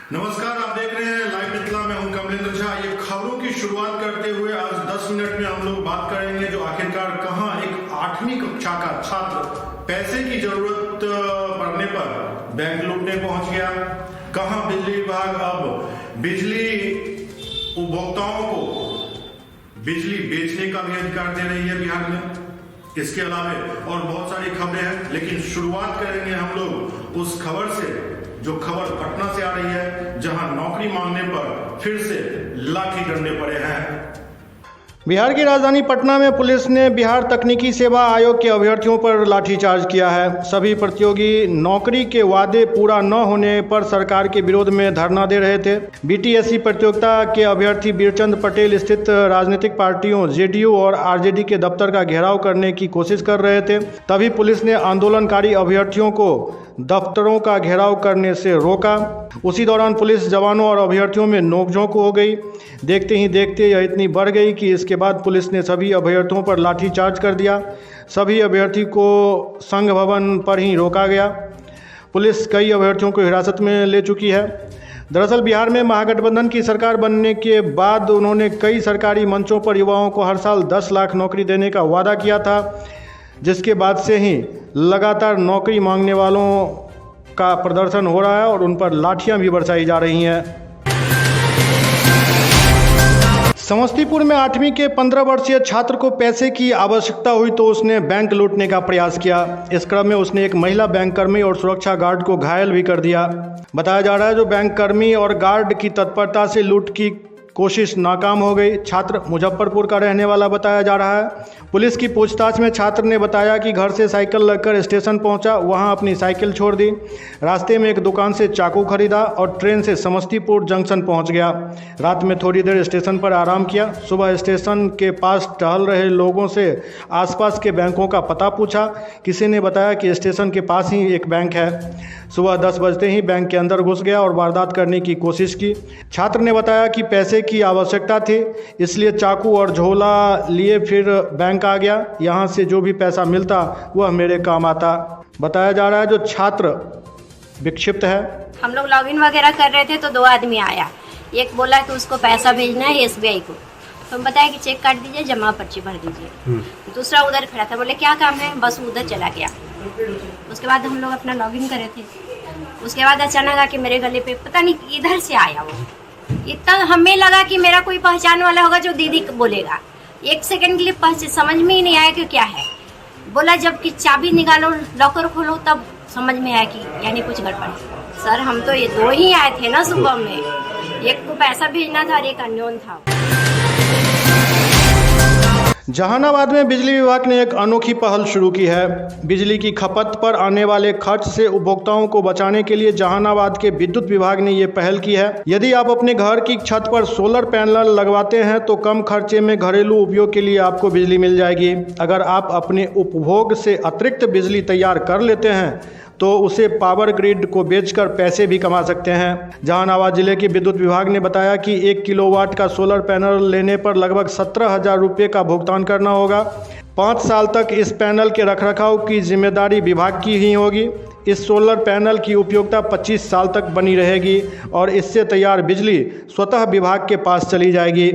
नमस्कार, आप देख रहे हैं लाइव मिथिला में हूं कमलेंद्र झा। ये खबरों की शुरुआत करते हुए आज 10 मिनट में हम लोग बात करेंगे जो आखिरकार कहां एक 8वीं कक्षा का छात्र पैसे की जरूरत पड़ने पर बैंक लूटने पहुंच गया। कहां बिजली विभाग अब बिजली उपभोक्ताओं को बिजली बेचने का भी अधिकार दे रही है बिहार में। इसके अलावा और बहुत सारी खबरें हैं, लेकिन शुरुआत करेंगे हम लोग उस खबर से जो खबर पटना से आ रही है, जहां नौकरी मांगने पर फिर से लाठी डंडे पड़े हैं। बिहार की राजधानी पटना में पुलिस ने बिहार तकनीकी सेवा आयोग के अभ्यर्थियों पर लाठीचार्ज किया है। सभी प्रतियोगी नौकरी के वादे पूरा न होने पर सरकार के विरोध में धरना दे रहे थे। बीटीएससी प्रतियोगिता के अभ्यर्थी बीरचंद पटेल स्थित राजनीतिक पार्टियों जेडीयू और आरजेडी के दफ्तर का घेराव करने की कोशिश कर रहे थे। तभी पुलिस ने आंदोलनकारी अभ्यर्थियों को दफ्तरों का घेराव करने से रोका। उसी दौरान पुलिस जवानों और अभ्यर्थियों में नोकझोंक हो गई। देखते ही देखते यह इतनी बढ़ गई कि इसके बाद पुलिस ने सभी अभ्यर्थियों पर लाठीचार्ज कर दिया। सभी अभ्यर्थी को संघ भवन पर ही रोका गया। पुलिस कई अभ्यर्थियों को हिरासत में ले चुकी है। दरअसल बिहार में महागठबंधन की सरकार बनने के बाद उन्होंने कई सरकारी मंचों पर युवाओं को हर साल 10 लाख नौकरी देने का वादा किया था, जिसके बाद से ही लगातार नौकरी मांगने वालों का प्रदर्शन हो रहा है और उन पर लाठियां भी बरसाई जा रही हैं। समस्तीपुर में 8वीं के 15 वर्षीय छात्र को पैसे की आवश्यकता हुई तो उसने बैंक लूटने का प्रयास किया। इस क्रम में उसने एक महिला बैंककर्मी और सुरक्षा गार्ड को घायल भी कर दिया। बताया जा रहा है जो बैंककर्मी और गार्ड की तत्परता से लूट की कोशिश नाकाम हो गई। छात्र मुजफ्फरपुर का रहने वाला बताया जा रहा है। पुलिस की पूछताछ में छात्र ने बताया कि घर से साइकिल लेकर स्टेशन पहुंचा, वहां अपनी साइकिल छोड़ दी, रास्ते में एक दुकान से चाकू खरीदा और ट्रेन से समस्तीपुर जंक्शन पहुंच गया। रात में थोड़ी देर स्टेशन पर आराम किया। सुबह स्टेशन के पास टहल रहे लोगों से आसपास के बैंकों का पता पूछा। किसी ने बताया कि स्टेशन के पास ही एक बैंक है। सुबह 10 बजते ही बैंक के अंदर घुस गया और वारदात करने की कोशिश की। छात्र ने बताया कि पैसे की आवश्यकता थी, इसलिए चाकू और झोला लिए फिर बैंक आ गया। यहाँ से जो भी पैसा मिलता वह मेरे काम आता। बताया जा रहा है जो छात्र विक्षिप्त है। हम लोग लॉगिन वगैरह कर रहे थे तो 2 आदमी आया। एक बोला कि उसको पैसा भेजना है एसबीआई को, तो हम बताया कि चेक काट दीजिए, जमा पर्ची भर दीजिए। दूसरा उधर खड़ा था, बोले क्या काम है, बस उधर चला गया। उसके बाद हम लोग अपना लॉगिन करे थे। उसके बाद अचानक आके मेरे गले पे पता नहीं इधर से आया। वो इतना हमें लगा कि मेरा कोई पहचान वाला होगा जो दीदी बोलेगा। 1 सेकंड के लिए समझ में ही नहीं आया कि क्या है। बोला जब कि चाबी निकालो लॉकर खोलो तब समझ में आया कि यानी कुछ गड़बड़ है। सर हम तो ये 2 ही आए थे ना सुबह में, एक को पैसा भेजना था और एक अननोन था। जहानाबाद में बिजली विभाग ने एक अनोखी पहल शुरू की है। बिजली की खपत पर आने वाले खर्च से उपभोक्ताओं को बचाने के लिए जहानाबाद के विद्युत विभाग ने ये पहल की है। यदि आप अपने घर की छत पर सोलर पैनल लगवाते हैं तो कम खर्चे में घरेलू उपयोग के लिए आपको बिजली मिल जाएगी। अगर आप अपने उपभोग से अतिरिक्त बिजली तैयार कर लेते हैं तो उसे पावर ग्रिड को बेचकर पैसे भी कमा सकते हैं। जहानाबाद जिले के विद्युत विभाग ने बताया कि 1 किलोवाट का सोलर पैनल लेने पर लगभग 17,000 रुपये का भुगतान करना होगा। 5 साल तक इस पैनल के रखरखाव की जिम्मेदारी विभाग की ही होगी। इस सोलर पैनल की उपयोगिता 25 साल तक बनी रहेगी और इससे तैयार बिजली स्वतः विभाग के पास चली जाएगी।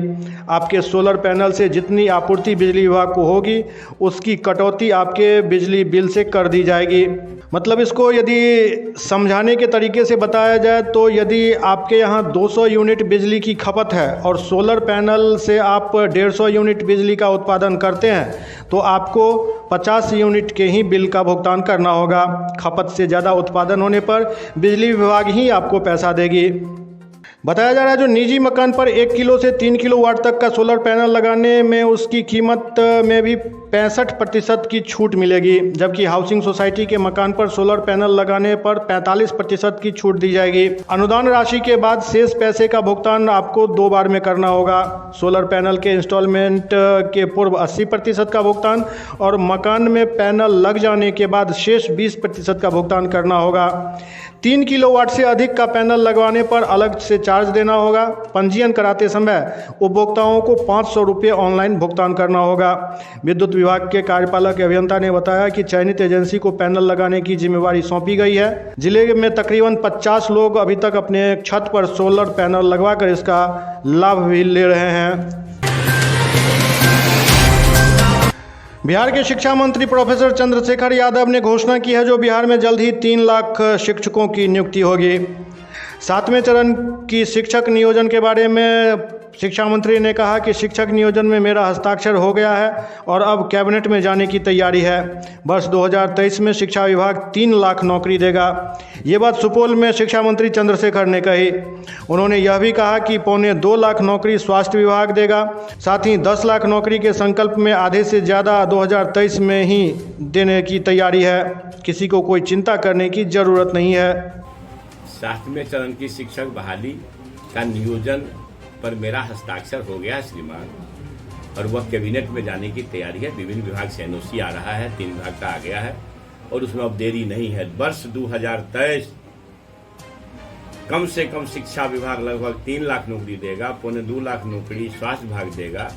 आपके सोलर पैनल से जितनी आपूर्ति बिजली विभाग को होगी उसकी कटौती आपके बिजली बिल से कर दी जाएगी। मतलब इसको यदि समझाने के तरीके से बताया जाए तो यदि आपके यहाँ 200 यूनिट बिजली की खपत है और सोलर पैनल से आप 150 यूनिट बिजली का उत्पादन करते हैं तो आपको 50 यूनिट के ही बिल का भुगतान करना होगा। खपत से ज़्यादा उत्पादन होने पर बिजली विभाग ही आपको पैसा देगी। बताया जा रहा है जो निजी मकान पर 1 किलो से 3 किलोवाट तक का सोलर पैनल लगाने में उसकी कीमत में भी 65% की छूट मिलेगी, जबकि हाउसिंग सोसाइटी के मकान पर सोलर पैनल लगाने पर 45% की छूट दी जाएगी। अनुदान राशि के बाद शेष पैसे का भुगतान आपको 2 बार में करना होगा। सोलर पैनल के इंस्टॉलमेंट के पूर्व 80% का भुगतान और मकान में पैनल लग जाने के बाद शेष 20% का भुगतान करना होगा। 3 किलोवाट से अधिक का पैनल लगवाने पर अलग से चार्ज देना होगा। पंजीयन कराते समय उपभोक्ताओं को 500 रुपये ऑनलाइन भुगतान करना होगा। विद्युत विभाग के कार्यपालक अभियंता ने बताया कि चयनित एजेंसी को पैनल लगाने की जिम्मेवारी सौंपी गई है। जिले में तकरीबन 50 लोग अभी तक अपने छत पर सोलर पैनल लगवाकर इसका लाभ भी ले रहे हैं। बिहार के शिक्षा मंत्री प्रोफेसर चंद्रशेखर यादव ने घोषणा की है जो बिहार में जल्द ही 3 लाख शिक्षकों की नियुक्ति होगी। 7वें चरण की शिक्षक नियोजन के बारे में शिक्षा मंत्री ने कहा कि शिक्षक नियोजन में मेरा हस्ताक्षर हो गया है और अब कैबिनेट में जाने की तैयारी है। वर्ष 2023 में शिक्षा विभाग 3 लाख नौकरी देगा। ये बात सुपौल में शिक्षा मंत्री चंद्रशेखर ने कही। उन्होंने यह भी कहा कि 2.25 लाख नौकरी स्वास्थ्य विभाग देगा। साथ ही 10 लाख नौकरी के संकल्प में आधे से ज़्यादा 2023 में ही देने की तैयारी है। किसी को कोई चिंता करने की ज़रूरत नहीं है। 7वें चरण की शिक्षक बहाली का नियोजन पर मेरा हस्ताक्षर हो गया श्रीमान, और वह कैबिनेट में जाने की तैयारी है। विभिन्न विभाग से एनओसी आ रहा है, 3 विभाग का आ गया है और उसमें अब देरी नहीं है। वर्ष 2023 कम से कम शिक्षा विभाग लगभग 3 लाख नौकरी देगा, 2.25 लाख नौकरी स्वास्थ्य विभाग देगा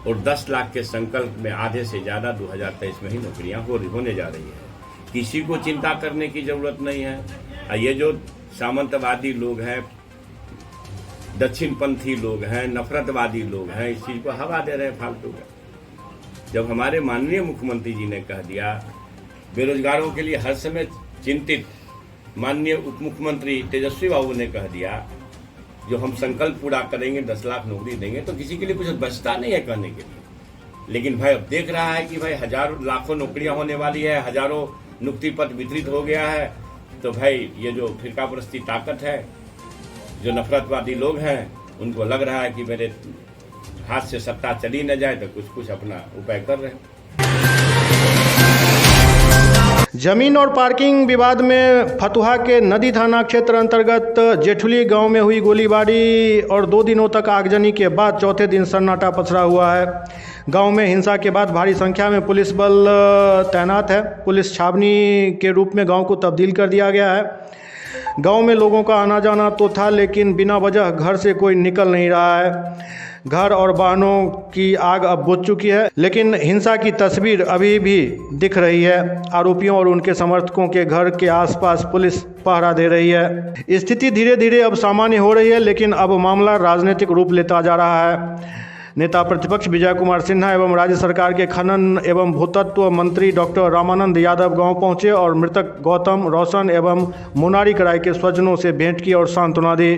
और 10 लाख के संकल्प में आधे से ज़्यादा 2023 में ही नौकरियां होने जा रही है। किसी को चिंता करने की जरूरत नहीं है। ये जो सामंतवादी लोग हैं, दक्षिणपंथी लोग हैं, नफरतवादी लोग हैं, इस चीज़ को हवा दे रहे हैं फालतू का। जब हमारे माननीय मुख्यमंत्री जी ने कह दिया, बेरोजगारों के लिए हर समय चिंतित माननीय उप मुख्यमंत्री तेजस्वी बाबू ने कह दिया जो हम संकल्प पूरा करेंगे, 10 लाख नौकरी देंगे, तो किसी के लिए कुछ बचता नहीं है कहने के लिए। लेकिन भाई अब देख रहा है कि भाई हजारों लाखों नौकरियां होने वाली है, हजारों नियुक्ति पत्र वितरित हो गया है, तो भाई ये जो फिरका परस्ती ताकत है, जो नफरतवादी लोग हैं, उनको लग रहा है कि मेरे हाथ से सत्ता चली न जाए, तो कुछ अपना उपाय कर रहे हैं। जमीन और पार्किंग विवाद में फतुहा के नदी थाना क्षेत्र अंतर्गत जेठुली गांव में हुई गोलीबारी और 2 दिनों तक आगजनी के बाद चौथे दिन सन्नाटा पसरा हुआ है। गांव में हिंसा के बाद भारी संख्या में पुलिस बल तैनात है। पुलिस छावनी के रूप में गांव को तब्दील कर दिया गया है। गांव में लोगों का आना जाना तो था, लेकिन बिना वजह घर से कोई निकल नहीं रहा है। घर और वाहनों की आग अब बुझ चुकी है, लेकिन हिंसा की तस्वीर अभी भी दिख रही है। आरोपियों और उनके समर्थकों के घर के आसपास पुलिस पहरा दे रही है। स्थिति धीरे धीरे अब सामान्य हो रही है, लेकिन अब मामला राजनीतिक रूप लेता जा रहा है। नेता प्रतिपक्ष विजय कुमार सिन्हा एवं राज्य सरकार के खनन एवं भूतत्व मंत्री डॉक्टर रामानंद यादव गांव पहुंचे और मृतक गौतम, रोशन एवं मुनारी कराई के स्वजनों से भेंट की और सांत्वना दी।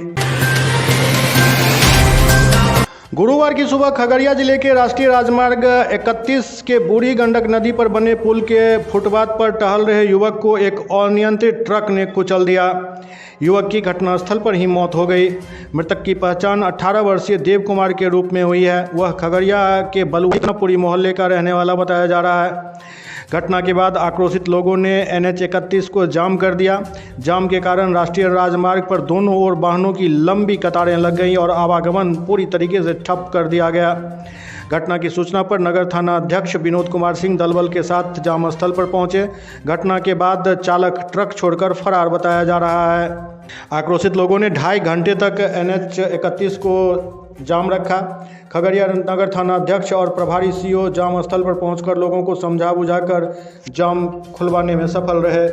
गुरुवार की सुबह खगड़िया जिले के राष्ट्रीय राजमार्ग 31 के बूढ़ी गंडक नदी पर बने पुल के फुटपाथ पर टहल रहे युवक को एक अनियंत्रित ट्रक ने कुचल दिया। युवक की घटनास्थल पर ही मौत हो गई। मृतक की पहचान 18 वर्षीय देव कुमार के रूप में हुई है। वह खगड़िया के बलुआपुरी मोहल्ले का रहने वाला बताया जा रहा है। घटना के बाद आक्रोशित लोगों ने NH 31 को जाम कर दिया। जाम के कारण राष्ट्रीय राजमार्ग पर दोनों ओर वाहनों की लंबी कतारें लग गईं और आवागमन पूरी तरीके से ठप कर दिया गया। घटना की सूचना पर नगर थाना अध्यक्ष विनोद कुमार सिंह दलबल के साथ जाम स्थल पर पहुंचे। घटना के बाद चालक ट्रक छोड़कर फरार बताया जा रहा है। आक्रोशित लोगों ने 2.5 घंटे तक NH 31 को जाम रखा। खगड़िया नगर थाना अध्यक्ष और प्रभारी CO जाम स्थल पर पहुंचकर लोगों को समझा बुझाकर जाम खुलवाने में सफल रहे।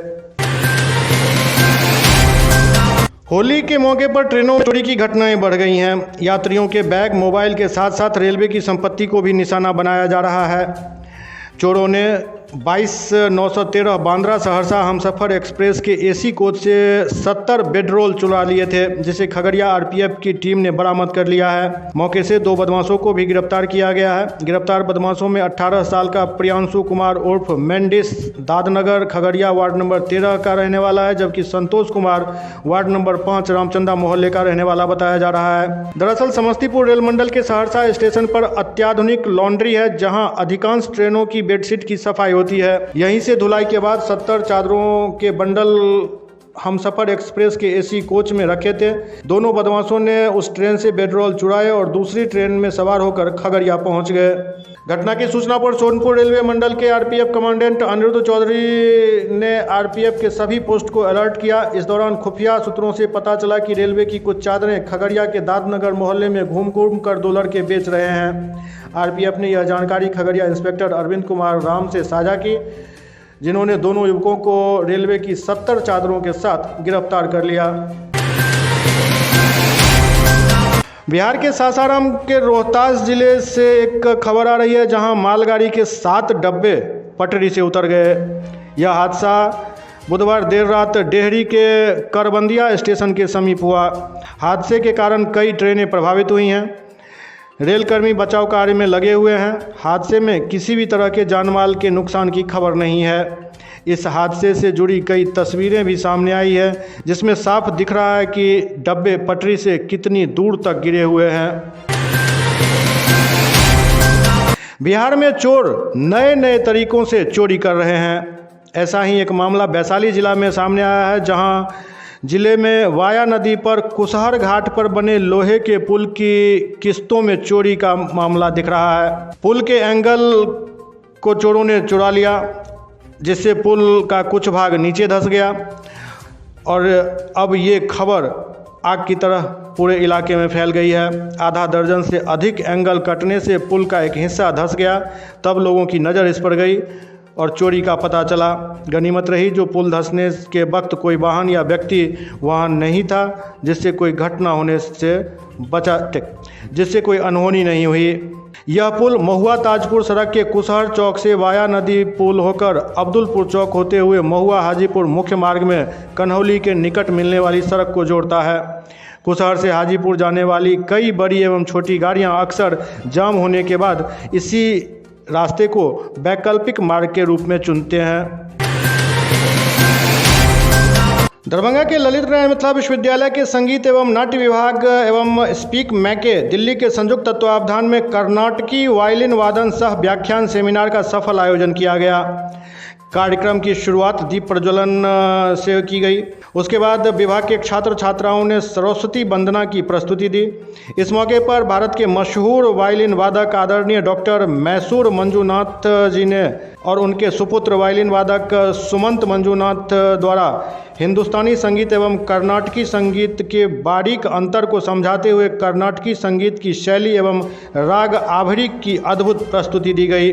होली के मौके पर ट्रेनों में चोरी की घटनाएं बढ़ गई हैं। यात्रियों के बैग, मोबाइल के साथ साथ रेलवे की संपत्ति को भी निशाना बनाया जा रहा है। चोरों ने 22/913 बांद्रा सहरसा हमसफर एक्सप्रेस के AC कोच से 70 बेडरोल चुरा लिए थे, जिसे खगड़िया RPF की टीम ने बरामद कर लिया है। मौके से 2 बदमाशों को भी गिरफ्तार किया गया है। गिरफ्तार बदमाशों में 18 साल का प्रियांशु कुमार उर्फ मेंडिस दादनगर खगड़िया वार्ड नंबर 13 का रहने वाला है, जबकि संतोष कुमार वार्ड नंबर 5 रामचंदा मोहल्ले का रहने वाला बताया जा रहा है। दरअसल समस्तीपुर रेल मंडल के सहरसा स्टेशन पर अत्याधुनिक लॉन्ड्री है, जहां अधिकांश ट्रेनों की बेडशीट की सफाई होती है। यहीं से धुलाई के बाद 70 चादरों के बंडल हमसफर एक्सप्रेस के AC कोच में रखे थे। दोनों बदमाशों ने उस ट्रेन से बेडरोल चुराए और दूसरी ट्रेन में सवार होकर खगड़िया पहुंच गए। घटना की सूचना पर सोनपुर रेलवे मंडल के आरपीएफ कमांडेंट अनिरुद्ध चौधरी ने आरपीएफ के सभी पोस्ट को अलर्ट किया। इस दौरान खुफिया सूत्रों से पता चला कि रेलवे की कुछ चादरें खगड़िया के दादनगर मोहल्ले में घूम घूम कर दो लड़के बेच रहे हैं। आरपीएफ ने यह जानकारी खगड़िया इंस्पेक्टर अरविंद कुमार राम से साझा की, जिन्होंने दोनों युवकों को रेलवे की 70 चादरों के साथ गिरफ्तार कर लिया। बिहार के सासाराम के रोहतास जिले से एक खबर आ रही है, जहां मालगाड़ी के 7 डब्बे पटरी से उतर गए। यह हादसा बुधवार देर रात डेहरी के करबंदिया स्टेशन के समीप हुआ। हादसे के कारण कई ट्रेनें प्रभावित हुई हैं। रेलकर्मी बचाव कार्य में लगे हुए हैं। हादसे में किसी भी तरह के जानमाल के नुकसान की खबर नहीं है। इस हादसे से जुड़ी कई तस्वीरें भी सामने आई है, जिसमें साफ दिख रहा है कि डब्बे पटरी से कितनी दूर तक गिरे हुए हैं। बिहार में चोर नए नए तरीकों से चोरी कर रहे हैं। ऐसा ही एक मामला वैशाली जिला में सामने आया है, जहां जिले में वाया नदी पर कुशहर घाट पर बने लोहे के पुल की किस्तों में चोरी का मामला दिख रहा है। पुल के एंगल को चोरों ने चुरा लिया, जिससे पुल का कुछ भाग नीचे धंस गया और अब ये खबर आग की तरह पूरे इलाके में फैल गई है। आधा दर्जन से अधिक एंगल कटने से पुल का एक हिस्सा धंस गया। तब लोगों की नज़र इस पर गई और चोरी का पता चला। गनीमत रही जो पुल धंसने के वक्त कोई वाहन या व्यक्ति वहाँ नहीं था, जिससे कोई घटना होने से जिससे कोई अनहोनी नहीं हुई। यह पुल महुआ ताजपुर सड़क के कुशहर चौक से वाया नदी पुल होकर अब्दुलपुर चौक होते हुए महुआ हाजीपुर मुख्य मार्ग में कन्हौली के निकट मिलने वाली सड़क को जोड़ता है। कुशहर से हाजीपुर जाने वाली कई बड़ी एवं छोटी गाड़ियां अक्सर जाम होने के बाद इसी रास्ते को वैकल्पिक मार्ग के रूप में चुनते हैं। दरभंगा के ललित नारायण मिथिला विश्वविद्यालय के संगीत एवं नाट्य विभाग एवं स्पीक मैके दिल्ली के संयुक्त तत्वावधान में कर्नाटकी वायलिन वादन सह व्याख्यान सेमिनार का सफल आयोजन किया गया। कार्यक्रम की शुरुआत दीप प्रज्वलन से की गई। उसके बाद विभाग के छात्र छात्राओं ने सरस्वती वंदना की प्रस्तुति दी। इस मौके पर भारत के मशहूर वायलिन वादक आदरणीय डॉक्टर मैसूर मंजूनाथ जी ने और उनके सुपुत्र वायलिन वादक सुमंत मंजूनाथ द्वारा हिंदुस्तानी संगीत एवं कर्नाटकी संगीत के बारीक अंतर को समझाते हुए कर्नाटकी संगीत की शैली एवं राग आभरिक की अद्भुत प्रस्तुति दी गई।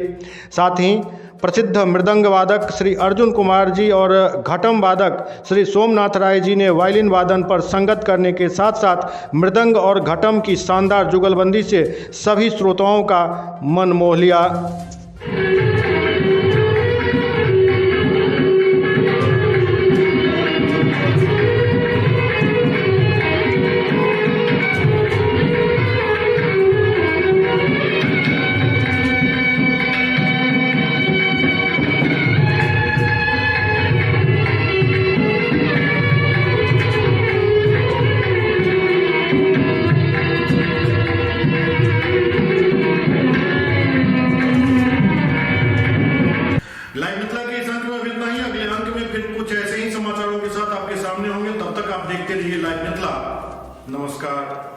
साथ ही प्रसिद्ध मृदंग वादक श्री अर्जुन कुमार जी और घटम वादक श्री सोमनाथ राय जी ने वायलिन वादन पर संगत करने के साथ साथ मृदंग और घटम की शानदार जुगलबंदी से सभी श्रोताओं का मन मोह लिया। लाइव मिथिला के इस अंक में अभी इतना ही। अगले अंक में फिर कुछ ऐसे ही समाचारों के साथ आपके सामने होंगे। तब तक आप देखते रहिए लाइव मिथिला। नमस्कार।